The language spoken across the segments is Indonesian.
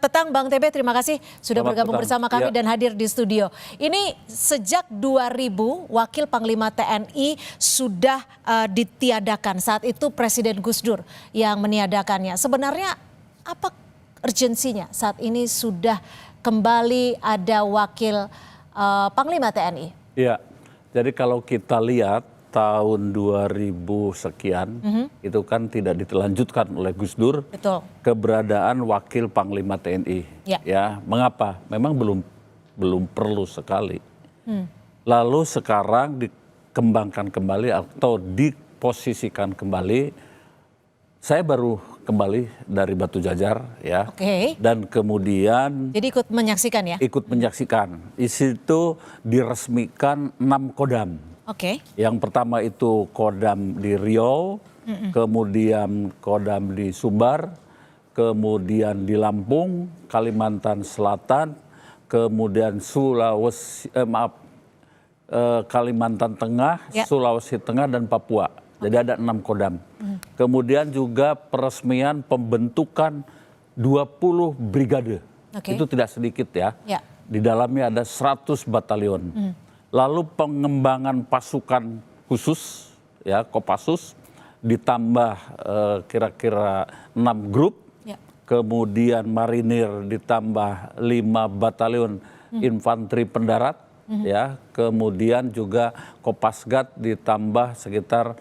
Petang Bang TB, terima kasih sudah Selamat bergabung petang. bersama kami Ya. dan hadir di studio. Ini sejak 2000 Wakil Panglima TNI sudah ditiadakan. Saat itu Presiden Gus Dur yang meniadakannya. Sebenarnya apa urgensinya saat ini sudah kembali ada Wakil Panglima TNI? Iya, jadi kalau kita lihat tahun 2000 sekian, itu kan tidak dilanjutkan oleh Gus Dur. Betul. Keberadaan Wakil Panglima TNI. Ya. Mengapa? Memang belum perlu sekali. Lalu sekarang dikembangkan kembali atau diposisikan kembali. Saya baru kembali dari Batu Jajar, ya. Oke. Dan kemudian Jadi ikut menyaksikan ya? ikut menyaksikan. Di situ diresmikan 6 kodam. Oke. Yang pertama itu kodam di Riau, kemudian kodam di Sumbar, kemudian di Lampung, Kalimantan Selatan, kemudian Kalimantan Tengah, Ya. Sulawesi Tengah, dan Papua. Jadi ada 6 kodam. Kemudian juga peresmian pembentukan 20 brigade. Oke. Itu tidak sedikit ya. Ya. Di dalamnya ada 100 batalion. Lalu pengembangan pasukan khusus, ya, Kopassus, ditambah kira-kira 6 grup. Ya. Kemudian marinir ditambah 5 batalion infanteri pendarat, ya. Kemudian juga Kopasgat ditambah sekitar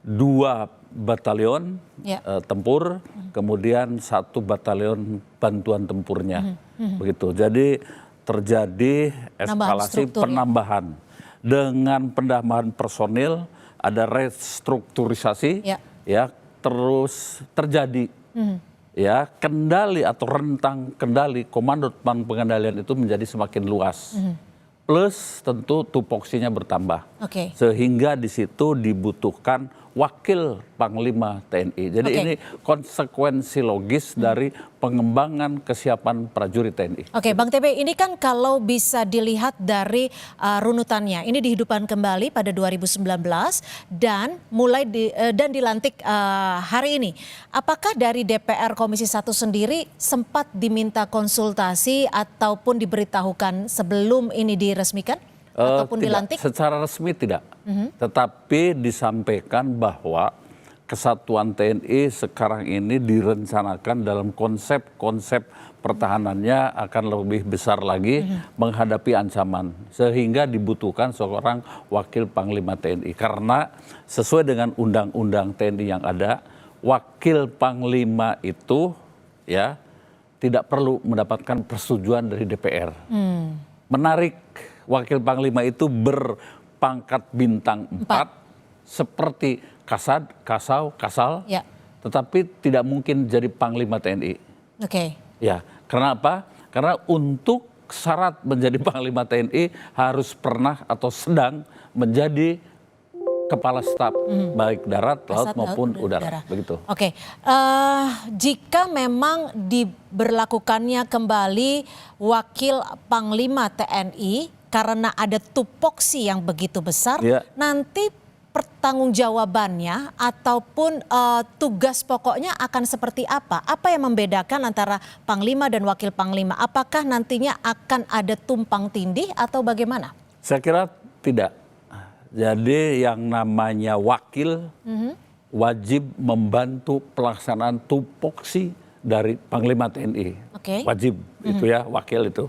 2 batalion Ya. tempur, kemudian 1 batalion bantuan tempurnya, begitu. Jadi terjadi eskalasi struktur, ya. penambahan. Dengan penambahan personil, ada restrukturisasi, ya, terus terjadi. Ya, kendali atau rentang kendali komando pengendalian itu menjadi semakin luas. Plus tentu tupoksinya bertambah. Oke. Sehingga di situ dibutuhkan Wakil Panglima TNI. Jadi ini konsekuensi logis dari pengembangan kesiapan prajurit TNI. Oke, Bang TB, ini kan kalau bisa dilihat dari runutannya, ini dihidupkan kembali pada 2019 dan dan dilantik hari ini. Apakah dari DPR Komisi 1 sendiri sempat diminta konsultasi ataupun diberitahukan sebelum ini diresmikan ataupun dilantik? Secara resmi tidak. Tetapi disampaikan bahwa kesatuan TNI sekarang ini direncanakan dalam konsep pertahanannya akan lebih besar lagi menghadapi ancaman. Sehingga dibutuhkan seorang Wakil Panglima TNI. Karena sesuai dengan undang-undang TNI yang ada, Wakil Panglima itu ya tidak perlu mendapatkan persetujuan dari DPR. Menarik, Wakil Panglima itu berpangkat bintang 4 seperti Kasal, Ya. tetapi tidak mungkin jadi Panglima TNI. Oke. Ya, karena apa? Karena untuk syarat menjadi Panglima TNI harus pernah atau sedang menjadi Kepala Staf baik darat, laut maupun udara. Begitu. Oke, jika memang diberlakukannya kembali Wakil Panglima TNI karena ada tupoksi yang begitu besar, Ya. nanti pertanggungjawabannya ataupun tugas pokoknya akan seperti apa? Apa yang membedakan antara Panglima dan Wakil Panglima? Apakah nantinya akan ada tumpang tindih atau bagaimana? Saya kira tidak. Jadi yang namanya wakil wajib membantu pelaksanaan tupoksi dari Panglima TNI. Oke. Wajib itu ya, wakil itu.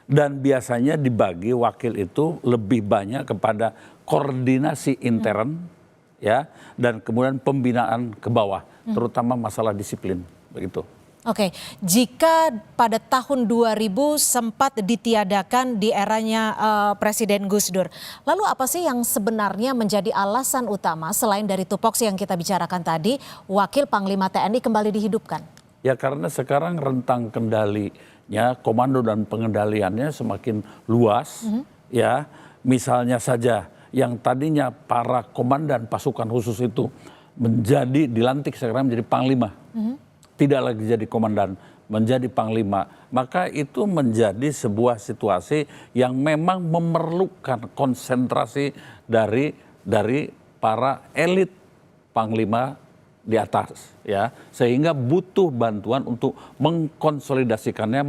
Dan biasanya dibagi wakil itu lebih banyak kepada koordinasi intern, ya, dan kemudian pembinaan ke bawah, terutama masalah disiplin, begitu. Oke, jika pada tahun 2000 sempat ditiadakan di eranya Presiden Gus Dur, lalu apa sih yang sebenarnya menjadi alasan utama selain dari tupoksi yang kita bicarakan tadi, Wakil Panglima TNI kembali dihidupkan? Ya karena sekarang rentang kendalinya, komando dan pengendaliannya semakin luas, ya. Misalnya saja yang tadinya para komandan pasukan khusus itu dilantik sekarang menjadi Panglima. Tidak lagi jadi komandan, menjadi Panglima. Maka itu menjadi sebuah situasi yang memang memerlukan konsentrasi dari para elit Panglima di atas, ya, sehingga butuh bantuan untuk mengkonsolidasikannya,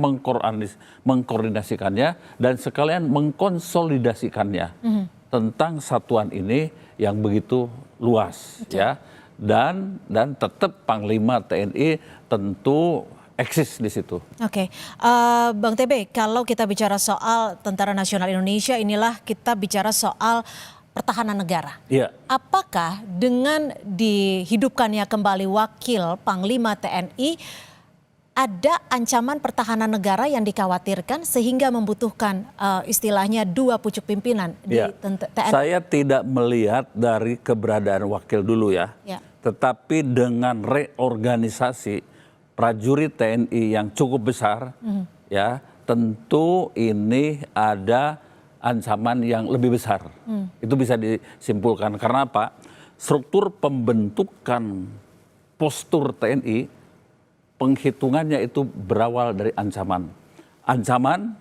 mengkoordinasikannya, dan sekalian mengkonsolidasikannya tentang satuan ini yang begitu luas, ya, dan tetap Panglima TNI tentu eksis di situ. Oke, Bang TB, kalau kita bicara soal Tentara Nasional Indonesia, inilah kita bicara soal pertahanan negara. Iya. Apakah dengan dihidupkannya kembali Wakil Panglima TNI, ada ancaman pertahanan negara yang dikhawatirkan sehingga membutuhkan istilahnya dua pucuk pimpinan di TNI? Saya tidak melihat dari keberadaan wakil dulu ya. Tetapi dengan reorganisasi prajurit TNI yang cukup besar, ya, tentu ini ada ancaman yang lebih besar. Itu bisa disimpulkan karena apa? Struktur pembentukan postur TNI, penghitungannya itu berawal dari ancaman. Ancaman,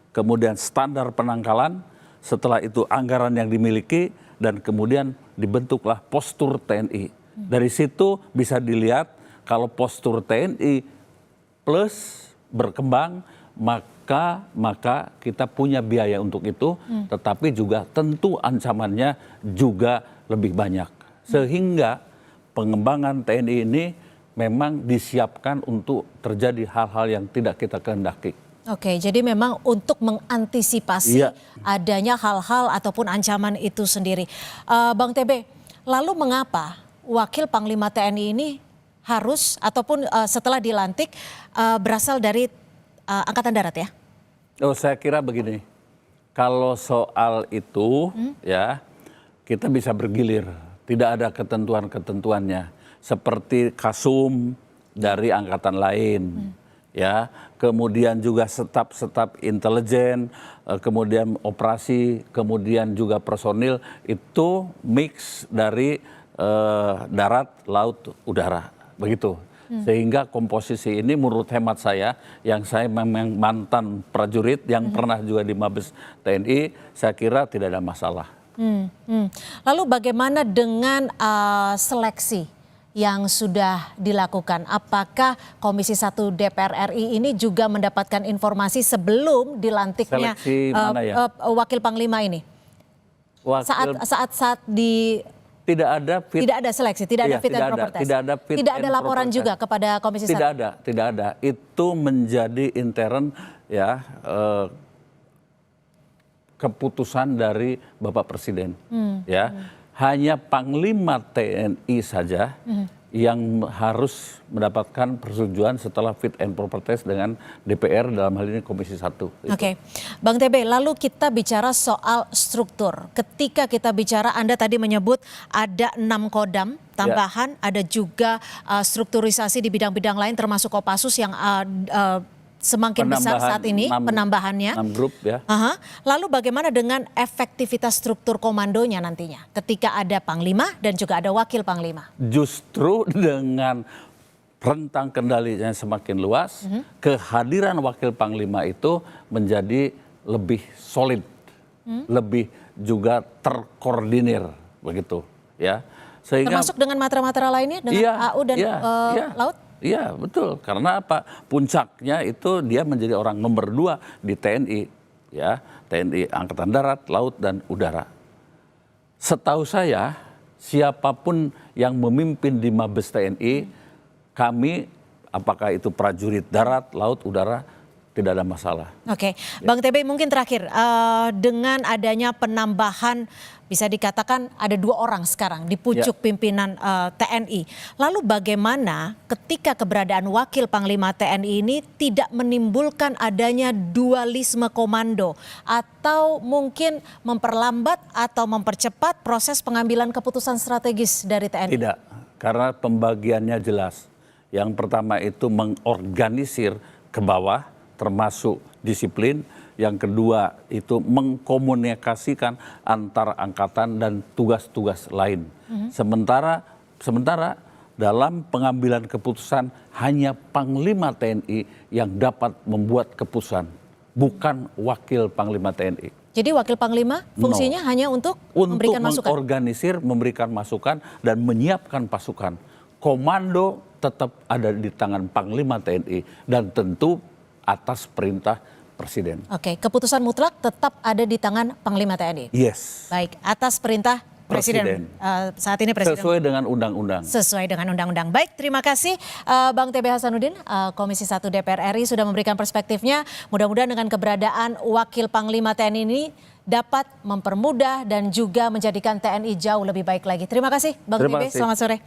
kemudian standar penangkalan, setelah itu anggaran yang dimiliki, dan kemudian dibentuklah postur TNI. Dari situ bisa dilihat kalau postur TNI plus berkembang, maka kita punya biaya untuk itu, tetapi juga tentu ancamannya juga lebih banyak. Sehingga pengembangan TNI ini memang disiapkan untuk terjadi hal-hal yang tidak kita kehendaki. Oke, jadi memang untuk mengantisipasi adanya hal-hal ataupun ancaman itu sendiri. Bang TB, lalu mengapa Wakil Panglima TNI ini harus ataupun setelah dilantik berasal dari Angkatan Darat ya? Oh, saya kira begini, kalau soal itu ya kita bisa bergilir, tidak ada ketentuan-ketentuannya seperti Kasum dari angkatan lain, ya, kemudian juga staf-staf intelijen, kemudian operasi, kemudian juga personil itu mix dari darat, laut, udara, begitu. Sehingga komposisi ini menurut hemat saya, yang saya memang mantan prajurit yang pernah juga di Mabes TNI, saya kira tidak ada masalah. Lalu bagaimana dengan seleksi yang sudah dilakukan? Apakah Komisi 1 DPR RI ini juga mendapatkan informasi sebelum dilantiknya Wakil Panglima ini? Saat di Tidak ada seleksi, tidak ada fit and proper test. Tidak ada laporan juga kepada Komisi 1. Tidak ada. Itu menjadi intern ya, keputusan dari Bapak Presiden. Ya, hanya Panglima TNI saja yang harus mendapatkan persetujuan setelah fit and proper test dengan DPR, dalam hal ini Komisi 1. Oke, Bang TB, lalu kita bicara soal struktur. Ketika kita bicara, Anda tadi menyebut ada 6 kodam tambahan, ada juga strukturisasi di bidang-bidang lain termasuk Kopassus yang semakin besar saat ini penambahannya. 6 grup ya. Lalu bagaimana dengan efektivitas struktur komandonya nantinya ketika ada Panglima dan juga ada Wakil Panglima? Justru dengan rentang kendalinya semakin luas, kehadiran Wakil Panglima itu menjadi lebih solid, lebih juga terkoordinir, begitu ya. Sehingga, termasuk dengan matra-matra lainnya, dengan AU dan Laut? Iya, betul. Karena apa? Puncaknya itu dia menjadi orang nomor 2 di TNI, ya, TNI Angkatan Darat, Laut, dan Udara. Setahu saya, siapapun yang memimpin di Mabes TNI, kami, apakah itu prajurit darat, laut, udara, tidak ada masalah. Oke, Bang TB, mungkin terakhir, dengan adanya penambahan, bisa dikatakan ada 2 orang sekarang di pucuk pimpinan TNI. Lalu bagaimana ketika keberadaan Wakil Panglima TNI ini tidak menimbulkan adanya dualisme komando atau mungkin memperlambat atau mempercepat proses pengambilan keputusan strategis dari TNI? Tidak, karena pembagiannya jelas. Yang pertama itu mengorganisir ke bawah, termasuk disiplin. Yang kedua itu mengkomunikasikan antar angkatan dan tugas-tugas lain. Sementara dalam pengambilan keputusan hanya Panglima TNI yang dapat membuat keputusan, bukan Wakil Panglima TNI. Jadi Wakil Panglima fungsinya hanya untuk memberikan masukan? Mengorganisir, memberikan masukan, dan menyiapkan pasukan. komando tetap ada di tangan Panglima TNI dan tentu atas perintah Presiden. Oke, keputusan mutlak tetap ada di tangan Panglima TNI. Yes. Baik, atas perintah Presiden. Saat ini Presiden. Sesuai dengan undang-undang. Sesuai dengan undang-undang. Baik, terima kasih Bang TB Hasanuddin, Komisi 1 DPR RI sudah memberikan perspektifnya. Mudah-mudahan dengan keberadaan Wakil Panglima TNI ini dapat mempermudah dan juga menjadikan TNI jauh lebih baik lagi. Terima kasih Bang TB, selamat sore.